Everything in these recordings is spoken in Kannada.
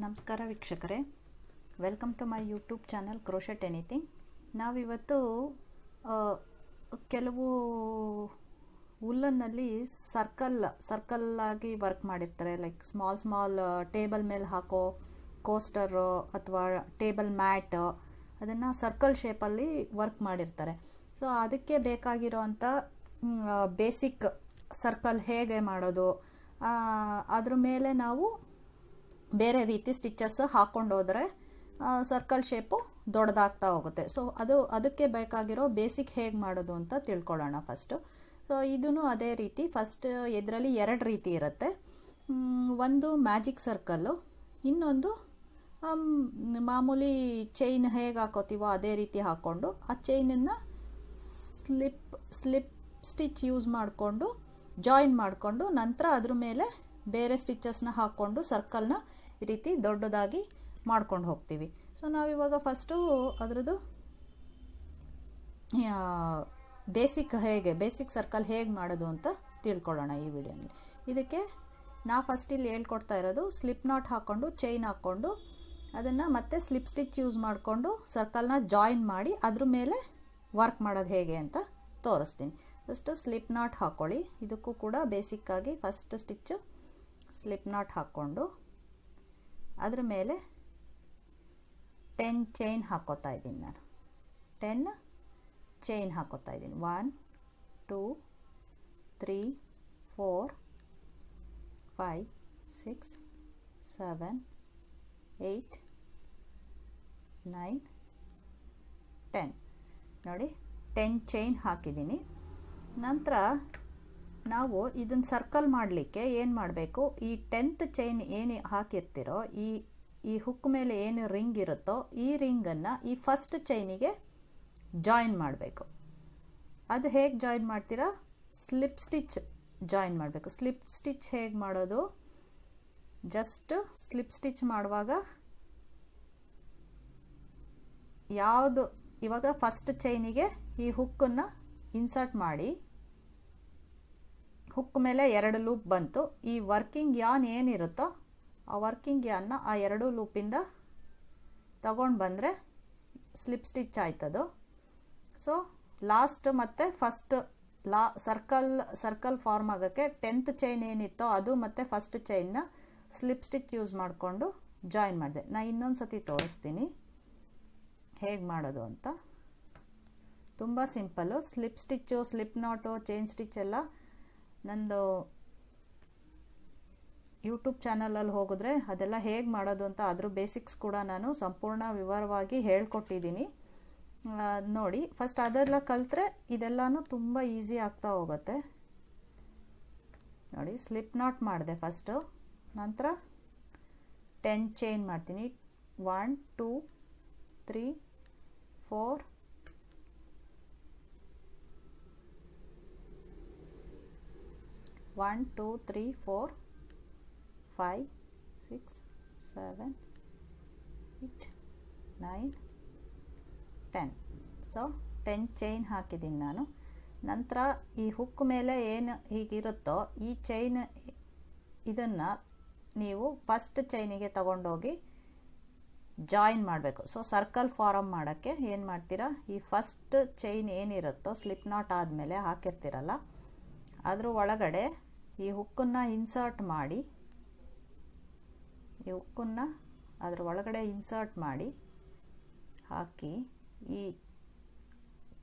ನಮಸ್ಕಾರ ವೀಕ್ಷಕರೇ, welcome to my YouTube channel crochet anything. ನಾವಿವತ್ತು ಕೆಲವು ಉಲ್ಲನ್ನಲ್ಲಿ ಸರ್ಕಲ್ ಆಗಿ ವರ್ಕ್ ಮಾಡಿರ್ತಾರೆ. ಲೈಕ್ ಸ್ಮಾಲ್ ಟೇಬಲ್ ಮೇಲೆ ಹಾಕೋ ಕೋಸ್ಟರು ಅಥವಾ ಟೇಬಲ್ ಮ್ಯಾಟ್, ಅದನ್ನು ಸರ್ಕಲ್ ಶೇಪಲ್ಲಿ ವರ್ಕ್ ಮಾಡಿರ್ತಾರೆ. ಸೊ ಅದಕ್ಕೆ ಬೇಕಾಗಿರೋ ಅಂಥ ಬೇಸಿಕ್ ಸರ್ಕಲ್ ಹೇಗೆ ಮಾಡೋದು, ಅದ್ರ ಮೇಲೆ ನಾವು ಬೇರೆ ರೀತಿ ಸ್ಟಿಚಸ್ ಹಾಕ್ಕೊಂಡು ಹೋದರೆ ಸರ್ಕಲ್ ಶೇಪು ದೊಡ್ಡದಾಗ್ತಾ ಹೋಗುತ್ತೆ. ಸೊ ಅದಕ್ಕೆ ಬೇಕಾಗಿರೋ ಬೇಸಿಕ್ ಹೇಗೆ ಮಾಡೋದು ಅಂತ ತಿಳ್ಕೊಳ್ಳೋಣ ಫಸ್ಟು. ಸೊ ಇದೂ ಅದೇ ರೀತಿ. ಫಸ್ಟ್ ಇದರಲ್ಲಿ ಎರಡು ರೀತಿ ಇರುತ್ತೆ. ಒಂದು ಮ್ಯಾಜಿಕ್ ಸರ್ಕಲ್ಲು, ಇನ್ನೊಂದು ಮಾಮೂಲಿ ಚೈನ್ ಹೇಗೆ ಹಾಕೋತೀವೋ ಅದೇ ರೀತಿ ಹಾಕ್ಕೊಂಡು ಆ ಚೈನನ್ನು ಸ್ಲಿಪ್ ಸ್ಟಿಚ್ ಯೂಸ್ ಮಾಡಿಕೊಂಡು ಜಾಯಿನ್ ಮಾಡಿಕೊಂಡು ನಂತರ ಅದ್ರ ಮೇಲೆ ಬೇರೆ ಸ್ಟಿಚಸ್ನ ಹಾಕ್ಕೊಂಡು ಸರ್ಕಲ್ನ ಈ ರೀತಿ ದೊಡ್ಡದಾಗಿ ಮಾಡ್ಕೊಂಡು ಹೋಗ್ತೀವಿ. ಸೊ ನಾವಿವಾಗ ಫಸ್ಟು ಅದರದ್ದು ಬೇಸಿಕ್ ಸರ್ಕಲ್ ಹೇಗೆ ಮಾಡೋದು ಅಂತ ತಿಳ್ಕೊಳ್ಳೋಣ ಈ ವಿಡಿಯೋನಲ್ಲಿ. ಇದಕ್ಕೆ ಫಸ್ಟ್ ಇಲ್ಲಿ ಹೇಳ್ಕೊಡ್ತಾ ಇರೋದು ಸ್ಲಿಪ್ ನಾಟ್ ಹಾಕ್ಕೊಂಡು ಚೈನ್ ಹಾಕ್ಕೊಂಡು ಅದನ್ನು ಮತ್ತೆ ಸ್ಲಿಪ್ ಸ್ಟಿಚ್ ಯೂಸ್ ಮಾಡಿಕೊಂಡು ಸರ್ಕಲ್ನ ಜಾಯಿನ್ ಮಾಡಿ ಅದ್ರ ಮೇಲೆ ವರ್ಕ್ ಮಾಡೋದು ಹೇಗೆ ಅಂತ ತೋರಿಸ್ತೀನಿ. ಫಸ್ಟು ಸ್ಲಿಪ್ ನಾಟ್ ಹಾಕ್ಕೊಳ್ಳಿ. ಇದಕ್ಕೂ ಕೂಡ ಬೇಸಿಕ್ಕಾಗಿ ಫಸ್ಟ್ ಸ್ಟಿಚ್ಚು ಸ್ಲಿಪ್ ನಾಟ್ ಹಾಕ್ಕೊಂಡು ಅದ್ರ ಮೇಲೆ 10 ಚೈನ್ ಹಾಕೋತಾ ಇದ್ದೀನಿ. ನಾನು 10 ಚೈನ್ ಹಾಕೋತಾ ಇದ್ದೀನಿ. 1 2 3 4 5 6 7 8 9 10 ನೋಡಿ, 10 ಚೈನ್ ಹಾಕಿದ್ದೀನಿ. ನಂತರ ನಾವು ಇದನ್ನು ಸರ್ಕಲ್ ಮಾಡಲಿಕ್ಕೆ ಏನು ಮಾಡಬೇಕು, ಈ 10th ಚೈನ್ ಏನು ಹಾಕಿರ್ತೀರೋ ಈ ಹುಕ್ ಮೇಲೆ ಏನು ರಿಂಗ್ ಇರುತ್ತೋ ಈ ರಿಂಗನ್ನು ಈ ಫಸ್ಟ್ ಚೈನಿಗೆ ಜಾಯಿನ್ ಮಾಡಬೇಕು. ಅದು ಹೇಗೆ ಜಾಯಿನ್ ಮಾಡ್ತೀರಾ, ಸ್ಲಿಪ್ ಸ್ಟಿಚ್ ಜಾಯಿನ್ ಮಾಡಬೇಕು. ಸ್ಲಿಪ್ ಸ್ಟಿಚ್ ಹೇಗೆ ಮಾಡೋದು, ಜಸ್ಟ್ ಸ್ಲಿಪ್ ಸ್ಟಿಚ್ ಮಾಡುವಾಗ ಯಾವುದು ಇವಾಗ ಫಸ್ಟ್ ಚೈನಿಗೆ ಈ ಹುಕ್ಕನ್ನು ಇನ್ಸರ್ಟ್ ಮಾಡಿ, ಹುಕ್ ಮೇಲೆ 2 ಲೂಪ್ ಬಂತು. ಈ ವರ್ಕಿಂಗ್ ಯಾನ್ ಏನಿರುತ್ತೋ ಆ ವರ್ಕಿಂಗ್ ಯಾನ್ನ ಆ 2 ಲೂಪಿಂದ ತಗೊಂಡು ಬಂದರೆ ಸ್ಲಿಪ್ ಸ್ಟಿಚ್ ಆಯ್ತದು. ಸೊ ಲಾಸ್ಟ್ ಮತ್ತು ಫಸ್ಟ್ ಸರ್ಕಲ್ ಫಾರ್ಮ್ ಆಗೋಕ್ಕೆ 10th ಚೈನ್ ಏನಿತ್ತೋ ಅದು ಮತ್ತು ಫಸ್ಟ್ ಚೈನ್ನ ಸ್ಲಿಪ್ ಸ್ಟಿಚ್ ಯೂಸ್ ಮಾಡಿಕೊಂಡು ಜಾಯಿನ್ ಮಾಡಿದೆ. ನಾನು ಇನ್ನೊಂದು ಸತಿ ತೋರಿಸ್ತೀನಿ ಹೇಗೆ ಮಾಡೋದು ಅಂತ. ತುಂಬ simple. Slip stitch, slip knot, chain stitch ಎಲ್ಲ ನಂದು ಯೂಟ್ಯೂಬ್ ಚಾನಲಲ್ಲಿ ಹೋಗಿದ್ರೆ ಅದೆಲ್ಲ ಹೇಗೆ ಮಾಡೋದು ಅಂತ ಅದ್ರ ಬೇಸಿಕ್ಸ್ ಕೂಡ ನಾನು ಸಂಪೂರ್ಣ ವಿವರವಾಗಿ ಹೇಳ್ಕೊಟ್ಟಿದ್ದೀನಿ, ನೋಡಿ. ಫಸ್ಟ್ ಅದೆಲ್ಲ ಕಲಿತ್ರೆ ಇದೆಲ್ಲನೂ ತುಂಬ ಈಸಿ ಆಗ್ತಾ ಹೋಗುತ್ತೆ. ನೋಡಿ, ಸ್ಲಿಪ್ ನಾಟ್ ಮಾಡಿದೆ ಫಸ್ಟು, ನಂತರ 10 ಚೈನ್ ಮಾಡ್ತೀನಿ. 1 2 3 4 1 2 3 4 5 6 7 8 9 10. ಸೊ 10 ಚೈನ್ ಹಾಕಿದ್ದೀನಿ ನಾನು. ನಂತರ ಈ ಹುಕ್ ಮೇಲೆ ಏನು ಹೀಗಿರುತ್ತೋ ಈ ಚೈನ್ ಇದನ್ನು ನೀವು ಫಸ್ಟ್ ಚೈನಿಗೆ ತಗೊಂಡೋಗಿ ಜಾಯಿನ್ ಮಾಡಬೇಕು. ಸೊ ಸರ್ಕಲ್ ಫಾರಮ್ ಮಾಡೋಕ್ಕೆ ಏನು ಮಾಡ್ತೀರಾ, ಈ ಫಸ್ಟ್ ಚೈನ್ ಏನಿರುತ್ತೋ ಸ್ಲಿಪ್ ನಾಟ್ ಆದಮೇಲೆ ಹಾಕಿರ್ತೀರಲ್ಲ ಅದ್ರ ಒಳಗಡೆ ಈ ಹುಕ್ಕನ್ನು ಇನ್ಸರ್ಟ್ ಮಾಡಿ, ಈ ಹುಕ್ಕನ್ನು ಅದ್ರ ಒಳಗಡೆ ಇನ್ಸರ್ಟ್ ಮಾಡಿ ಹಾಕಿ, ಈ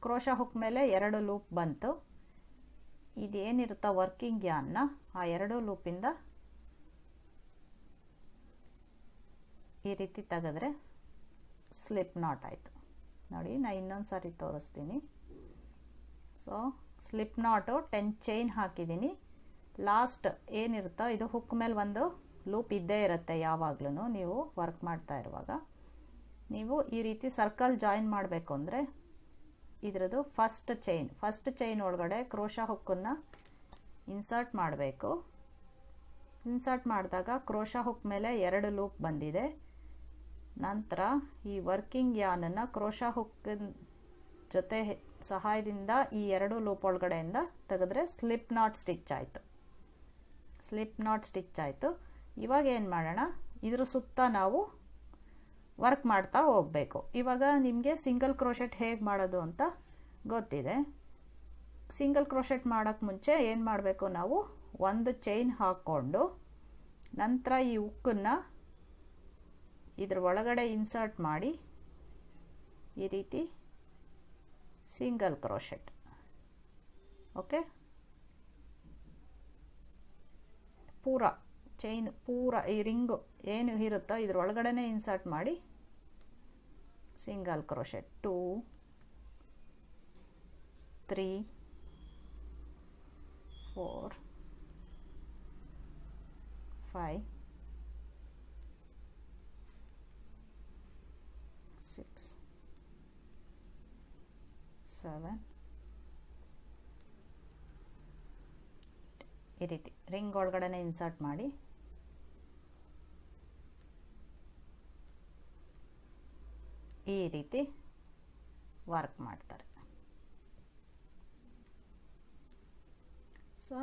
ಕ್ರೋಶಾ ಹುಕ್ ಮೇಲೆ 2 ಲೂಪ್ ಬಂತು. ಇದೇನಿರುತ್ತೋ ವರ್ಕಿಂಗ್ ಯಾನ್ನ ಆ 2 ಲೂಪಿಂದ ಈ ರೀತಿ ತೆಗೆದ್ರೆ ಸ್ಲಿಪ್ ನಾಟ್ ಆಯಿತು. ನೋಡಿ, ನಾನು ಇನ್ನೊಂದು ಸಾರಿ ತೋರಿಸ್ತೀನಿ. ಸೊ ಸ್ಲಿಪ್ ನಾಟು 10 ಚೈನ್ ಹಾಕಿದ್ದೀನಿ. ಲಾಸ್ಟ್ ಏನಿರುತ್ತೋ ಇದು ಹುಕ್ ಮೇಲೆ ಒಂದು ಲೂಪ್ ಇದ್ದೇ ಇರುತ್ತೆ ಯಾವಾಗಲೂ ನೀವು ವರ್ಕ್ ಮಾಡ್ತಾ ಇರುವಾಗ. ನೀವು ಈ ರೀತಿ ಸರ್ಕಲ್ ಜಾಯಿನ್ ಮಾಡಬೇಕು ಅಂದರೆ ಇದರದ್ದು ಫಸ್ಟ್ ಚೈನ್ ಒಳಗಡೆ ಕ್ರೋಶಾ ಹುಕ್ಕನ್ನು ಇನ್ಸರ್ಟ್ ಮಾಡಬೇಕು. ಇನ್ಸರ್ಟ್ ಮಾಡಿದಾಗ ಕ್ರೋಶಾ ಹುಕ್ ಮೇಲೆ 2 ಲೂಪ್ ಬಂದಿದೆ. ನಂತರ ಈ ವರ್ಕಿಂಗ್ ಯಾನನ್ನು ಕ್ರೋಶಾ ಹುಕ್ ಜೊತೆ ಸಹಾಯದಿಂದ ಈ 2 ಲೂಪ್ ಒಳಗಡೆಯಿಂದ ತೆಗೆದ್ರೆ ಸ್ಲಿಪ್ ನಾಟ್ ಸ್ಟಿಚ್ ಆಯಿತು. ಇವಾಗ ಏನು ಮಾಡೋಣ, ಇದ್ರ ಸುತ್ತ ನಾವು ವರ್ಕ್ ಮಾಡ್ತಾ ಹೋಗಬೇಕು. ಇವಾಗ ನಿಮಗೆ ಸಿಂಗಲ್ ಕ್ರೋಶೆಟ್ ಹೇಗೆ ಮಾಡೋದು ಅಂತ ಗೊತ್ತಿದೆ. ಸಿಂಗಲ್ ಕ್ರೋಶೆಟ್ ಮಾಡೋಕ್ಕೆ ಮುಂಚೆ ಏನು ಮಾಡಬೇಕು, ನಾವು ಒಂದು ಚೈನ್ ಹಾಕ್ಕೊಂಡು ನಂತರ ಈ ಹುಕ್ಕನ್ನು ಇದ್ರ ಒಳಗಡೆ ಇನ್ಸರ್ಟ್ ಮಾಡಿ ಈ ರೀತಿ ಸಿಂಗಲ್ ಕ್ರೋಶೆಟ್. ಓಕೆ, ಪೂರ ಚೈನ್ ಪೂರ ಈ ರಿಂಗು ಏನು ಇರುತ್ತೋ ಇದ್ರ ಒಳಗಡೆ ಇನ್ಸರ್ಟ್ ಮಾಡಿ ಸಿಂಗಲ್ ಕ್ರೋಶೆಟ್ 2 3 4 5 6 7 ಈ ರೀತಿ ರಿಂಗ್ ಒಳಗಡೆ ಇನ್ಸರ್ಟ್ ಮಾಡಿ ಈ ರೀತಿ ವರ್ಕ್ ಮಾಡ್ತಾರೆ. ಸೊ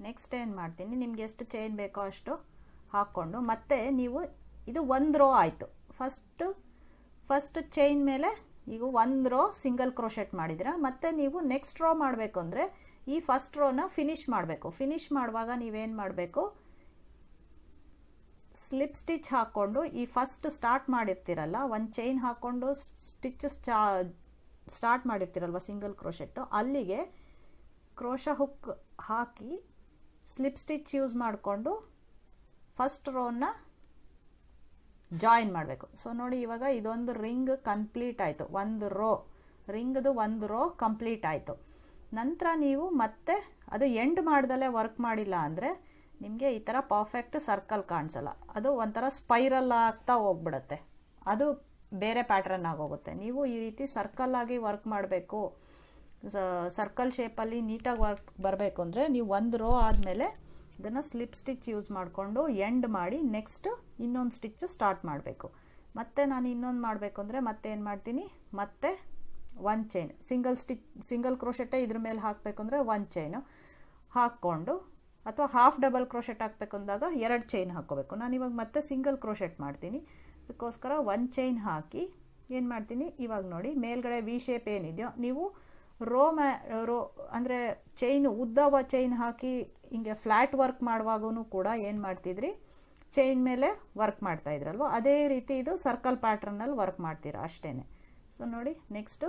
ನೆಕ್ಸ್ಟ್ ಏನು ಮಾಡ್ತೀನಿ, ನಿಮ್ಗೆ ಎಷ್ಟು ಚೈನ್ ಬೇಕೋ ಅಷ್ಟು ಹಾಕ್ಕೊಂಡು ಮತ್ತೆ ನೀವು ಇದು ಒಂದು ರೋ ಆಯಿತು. ಫಸ್ಟ್ ಚೈನ್ ಮೇಲೆ ಈಗ ಒಂದು ರೋ ಸಿಂಗಲ್ ಕ್ರೋಶೆಟ್ ಮಾಡಿದ್ರೆ ಮತ್ತೆ ನೀವು ನೆಕ್ಸ್ಟ್ ರೋ ಮಾಡಬೇಕು ಅಂದರೆ ಈ ಫಸ್ಟ್ ರೋನ ಫಿನಿಶ್ ಮಾಡಬೇಕು. ಫಿನಿಶ್ ಮಾಡುವಾಗ ನೀವೇನು ಮಾಡಬೇಕು, ಸ್ಲಿಪ್ ಸ್ಟಿಚ್ ಹಾಕ್ಕೊಂಡು ಈ ಫಸ್ಟ್ ಸ್ಟಾರ್ಟ್ ಮಾಡಿರ್ತೀರಲ್ಲ ಒಂದು ಚೈನ್ ಹಾಕ್ಕೊಂಡು ಸ್ಟಿಚ್ ಸ್ಟಾರ್ಟ್ ಮಾಡಿರ್ತೀರಲ್ವ ಸಿಂಗಲ್ ಕ್ರೋಶೆಟ್ಟು, ಅಲ್ಲಿಗೆ ಕ್ರೋಶ ಹುಕ್ ಹಾಕಿ ಸ್ಲಿಪ್ ಸ್ಟಿಚ್ ಯೂಸ್ ಮಾಡಿಕೊಂಡು ಫಸ್ಟ್ ರೋನ ಜಾಯಿನ್ ಮಾಡಬೇಕು. ಸೊ ನೋಡಿ ಇವಾಗ ಇದೊಂದು ರಿಂಗ್ ಕಂಪ್ಲೀಟ್ ಆಯಿತು, ಒಂದು ರೋ ರಿಂಗ್ದು ಒಂದು ರೋ ಕಂಪ್ಲೀಟ್ ಆಯಿತು. ನಂತರ ನೀವು ಮತ್ತೆ ಅದು ಎಂಡ್ ಮಾಡ್ದಲ್ಲೇ ವರ್ಕ್ ಮಾಡಿಲ್ಲ ಅಂದರೆ ನಿಮಗೆ ಈ ಥರ ಪರ್ಫೆಕ್ಟ್ ಸರ್ಕಲ್ ಕಾಣಿಸಲ್ಲ, ಅದು ಒಂಥರ ಸ್ಪೈರಲ್ ಆಗ್ತಾ ಹೋಗ್ಬಿಡುತ್ತೆ, ಅದು ಬೇರೆ ಪ್ಯಾಟ್ರನ್ ಆಗೋಗುತ್ತೆ. ನೀವು ಈ ರೀತಿ ಸರ್ಕಲ್ಲಾಗಿ ವರ್ಕ್ ಮಾಡಬೇಕು, ಸರ್ಕಲ್ ಶೇಪಲ್ಲಿ ನೀಟಾಗಿ ವರ್ಕ್ ಬರಬೇಕು ಅಂದರೆ ನೀವು ಒಂದು ರೋ ಆದಮೇಲೆ ಇದನ್ನು ಸ್ಲಿಪ್ ಸ್ಟಿಚ್ ಯೂಸ್ ಮಾಡಿಕೊಂಡು ಎಂಡ್ ಮಾಡಿ ನೆಕ್ಸ್ಟ್ ಇನ್ನೊಂದು ಸ್ಟಿಚ್ಚು ಸ್ಟಾರ್ಟ್ ಮಾಡಬೇಕು. ಮತ್ತು ನಾನು ಇನ್ನೊಂದು ಮಾಡಬೇಕು ಅಂದರೆ ಮತ್ತೆ ಏನು ಮಾಡ್ತೀನಿ, ಮತ್ತೆ ಒಂದು ಚೈನ್ ಸಿಂಗಲ್ ಕ್ರೋಶೆಟೇ ಇದ್ರ ಮೇಲೆ ಹಾಕಬೇಕು ಅಂದರೆ ಒಂದು ಚೈನು ಹಾಕ್ಕೊಂಡು, ಅಥವಾ ಹಾಫ್ ಡಬಲ್ ಕ್ರೋಶೆಟ್ ಹಾಕಬೇಕು ಅಂದಾಗ 2 ಚೈನ್ ಹಾಕ್ಕೋಬೇಕು. ನಾನು ಇವಾಗ ಮತ್ತೆ ಸಿಂಗಲ್ ಕ್ರೋಶೆಟ್ ಮಾಡ್ತೀನಿ, ಅದಕ್ಕೋಸ್ಕರ ಒಂದು ಚೈನ್ ಹಾಕಿ ಏನು ಮಾಡ್ತೀನಿ, ಇವಾಗ ನೋಡಿ ಮೇಲ್ಗಡೆ ವಿ ಶೇಪ್ ಏನಿದೆಯೋ ನೀವು ರೋ ಅಂದರೆ ಚೈನು ಉದ್ದವ ಚೈನ್ ಹಾಕಿ ಹಿಂಗೆ ಫ್ಲ್ಯಾಟ್ ವರ್ಕ್ ಮಾಡುವಾಗೂ ಕೂಡ ಏನು ಮಾಡ್ತಿದ್ರಿ, ಚೈನ್ ಮೇಲೆ ವರ್ಕ್ ಮಾಡ್ತಾಯಿದ್ರಲ್ವ, ಅದೇ ರೀತಿ ಇದು ಸರ್ಕಲ್ ಪ್ಯಾಟ್ರನ್ನಲ್ಲಿ ವರ್ಕ್ ಮಾಡ್ತೀರಾ ಅಷ್ಟೇ. ಸೊ ನೋಡಿ ನೆಕ್ಸ್ಟು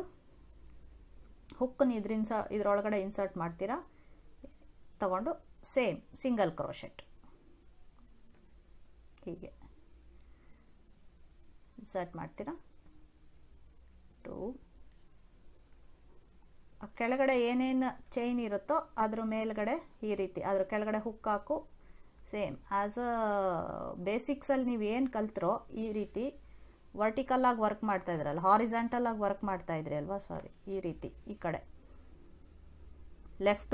ಹುಕ್ಕನ್ನು ಇದ್ರೊಳಗಡೆ ಇನ್ಸರ್ಟ್ ಮಾಡ್ತೀರಾ, ತಗೊಂಡು ಸೇಮ್ ಸಿಂಗಲ್ ಕ್ರೋಶೆಟ್ ಹೀಗೆ ಇನ್ಸರ್ಟ್ ಮಾಡ್ತೀರಾ. 2 ಕೆಳಗಡೆ ಏನೇನು ಚೈನ್ ಇರುತ್ತೋ ಅದ್ರ ಮೇಲ್ಗಡೆ ಈ ರೀತಿ ಅದ್ರ ಕೆಳಗಡೆ ಹುಕ್ ಹಾಕು. ಸೇಮ್ ಆ್ಯಸ್ ಅ ಬೇಸಿಕ್ಸಲ್ಲಿ ನೀವು ಏನು ಕಲ್ತಿರೋ ಈ ರೀತಿ ವರ್ಟಿಕಲ್ಲಾಗಿ ವರ್ಕ್ ಮಾಡ್ತಾಯಿದ್ರಲ್ಲ, ಹಾರಿಜಾಂಟಲಾಗಿ ವರ್ಕ್ ಮಾಡ್ತಾಯಿದ್ರಿ ಅಲ್ವಾ, ಸಾರಿ ಈ ರೀತಿ ಈ ಕಡೆ ಲೆಫ್ಟ್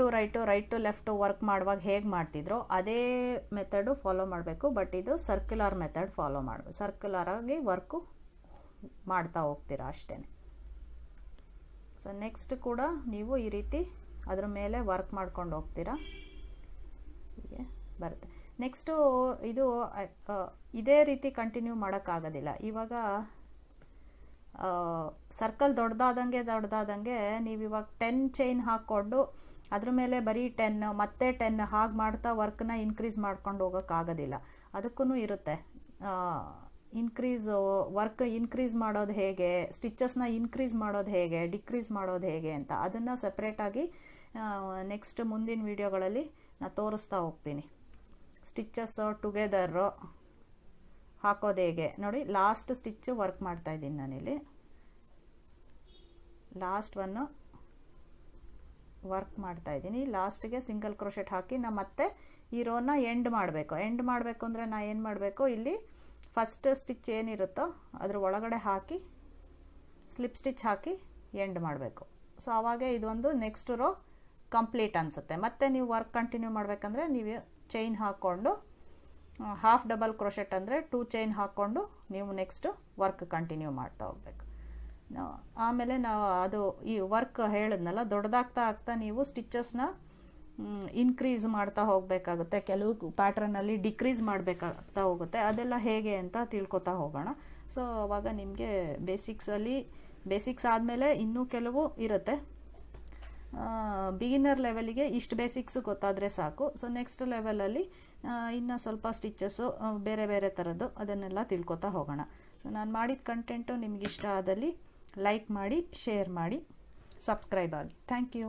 ಟು ಲೆಫ್ಟು ವರ್ಕ್ ಮಾಡುವಾಗ ಹೇಗೆ ಮಾಡ್ತಿದ್ರೋ ಅದೇ ಮೆಥಡು ಫಾಲೋ ಮಾಡಬೇಕು. ಬಟ್ ಇದು ಸರ್ಕ್ಯುಲರ್ ಮೆಥಡ್ ಫಾಲೋ ಮಾಡಬೇಕು, ಸರ್ಕ್ಯುಲರಾಗಿ ವರ್ಕು ಮಾಡ್ತಾ ಹೋಗ್ತೀರಾ ಅಷ್ಟೇ. ಸೊ ನೆಕ್ಸ್ಟ್ ಕೂಡ ನೀವು ಈ ರೀತಿ ಅದ್ರ ಮೇಲೆ ವರ್ಕ್ ಮಾಡ್ಕೊಂಡು ಹೋಗ್ತೀರಾ, ಹೀಗೆ ಬರುತ್ತೆ. ನೆಕ್ಸ್ಟು ಇದು ಇದೇ ರೀತಿ ಕಂಟಿನ್ಯೂ ಮಾಡೋಕ್ಕಾಗೋದಿಲ್ಲ. ಇವಾಗ ಸರ್ಕಲ್ ದೊಡ್ಡದಾದಂಗೆ ನೀವು ಇವಾಗ 10 ಚೈನ್ ಹಾಕ್ಕೊಂಡು ಅದ್ರ ಮೇಲೆ ಬರೀ 10 ಮತ್ತೆ 10 ಹಾಗೆ ಮಾಡ್ತಾ ವರ್ಕ್ನ ಇನ್ಕ್ರೀಸ್ ಮಾಡ್ಕೊಂಡು ಹೋಗೋಕ್ಕಾಗೋದಿಲ್ಲ. ಅದಕ್ಕೂ ಇರುತ್ತೆ ವರ್ಕ್ ಇನ್ಕ್ರೀಸ್ ಮಾಡೋದು ಹೇಗೆ, ಸ್ಟಿಚಸ್ನ ಇನ್ಕ್ರೀಸ್ ಮಾಡೋದು ಹೇಗೆ, ಡಿಕ್ರೀಸ್ ಮಾಡೋದು ಹೇಗೆ ಅಂತ ಅದನ್ನು ಸಪ್ರೇಟಾಗಿ ನೆಕ್ಸ್ಟ್ ಮುಂದಿನ ವೀಡಿಯೋಗಳಲ್ಲಿ ನಾನು ತೋರಿಸ್ತಾ ಹೋಗ್ತೀನಿ. ಸ್ಟಿಚಸ್ ಟುಗೆದರು ಹಾಕೋದು ಹೇಗೆ ನೋಡಿ. ಲಾಸ್ಟ್ ಸ್ಟಿಚ್ಚು ವರ್ಕ್ ಮಾಡ್ತಾಯಿದ್ದೀನಿ ನಾನಿಲ್ಲಿ, ಲಾಸ್ಟ್ ಒನ್ನು ವರ್ಕ್ ಮಾಡ್ತಾಯಿದ್ದೀನಿ. ಲಾಸ್ಟಿಗೆ ಸಿಂಗಲ್ ಕ್ರೋಶೆಟ್ ಹಾಕಿ ನಾನು ಮತ್ತೆ ಈ ರೋನ ಎಂಡ್ ಮಾಡಬೇಕು ಅಂದರೆ ನಾನು ಏನು ಮಾಡಬೇಕು, ಇಲ್ಲಿ ಫಸ್ಟ್ ಸ್ಟಿಚ್ ಏನಿರುತ್ತೋ ಅದ್ರ ಒಳಗಡೆ ಹಾಕಿ ಸ್ಲಿಪ್ ಸ್ಟಿಚ್ ಹಾಕಿ ಎಂಡ್ ಮಾಡಬೇಕು. ಸೊ ಆವಾಗ ಇದೊಂದು ನೆಕ್ಸ್ಟ್ ರೋ ಕಂಪ್ಲೀಟ್ ಅನಿಸುತ್ತೆ. ಮತ್ತು ನೀವು ವರ್ಕ್ ಕಂಟಿನ್ಯೂ ಮಾಡಬೇಕಂದ್ರೆ ನೀವು ಚೈನ್ ಹಾಕ್ಕೊಂಡು ಹಾಫ್ ಡಬಲ್ ಕ್ರೋಶೆಟ್ ಅಂದರೆ 2 ಚೈನ್ ಹಾಕ್ಕೊಂಡು ನೀವು ನೆಕ್ಸ್ಟ್ ವರ್ಕ್ ಕಂಟಿನ್ಯೂ ಮಾಡ್ತಾ ಹೋಗ್ಬೇಕು. ಆಮೇಲೆ ನಾವು ಅದು ಈ ವರ್ಕ್ ಹೇಳಿದ್ನಲ್ಲ, ದೊಡ್ಡದಾಗ್ತಾ ನೀವು ಸ್ಟಿಚಸ್ನ ಇನ್ಕ್ರೀಸ್ ಮಾಡ್ತಾ ಹೋಗಬೇಕಾಗುತ್ತೆ, ಕೆಲವು ಪ್ಯಾಟ್ರನಲ್ಲಿ ಡಿಕ್ರೀಸ್ ಮಾಡಬೇಕಾಗ್ತಾ ಹೋಗುತ್ತೆ. ಅದೆಲ್ಲ ಹೇಗೆ ಅಂತ ತಿಳ್ಕೊತಾ ಹೋಗೋಣ. ಸೊ ಅವಾಗ ನಿಮಗೆ ಬೇಸಿಕ್ಸ್ ಆದಮೇಲೆ ಇನ್ನೂ ಕೆಲವು ಇರುತ್ತೆ. ಬಿಗಿನರ್ ಲೆವೆಲಿಗೆ ಇಷ್ಟು ಬೇಸಿಕ್ಸು ಗೊತ್ತಾದರೆ ಸಾಕು. ಸೊ ನೆಕ್ಸ್ಟ್ ಲೆವೆಲಲ್ಲಿ ಇನ್ನು ಸ್ವಲ್ಪ ಸ್ಟಿಚಸ್ಸು ಬೇರೆ ಬೇರೆ ಥರದ್ದು ಅದನ್ನೆಲ್ಲ ತಿಳ್ಕೊತಾ ಹೋಗೋಣ. ಸೊ ನಾನು ಮಾಡಿದ ಕಂಟೆಂಟು ನಿಮ್ಗೆ ಇಷ್ಟ ಆದಲ್ಲಿ ಲೈಕ್ ಮಾಡಿ, ಶೇರ್ ಮಾಡಿ, ಸಬ್ಸ್ಕ್ರೈಬ್ ಆಗಿ. Thank you.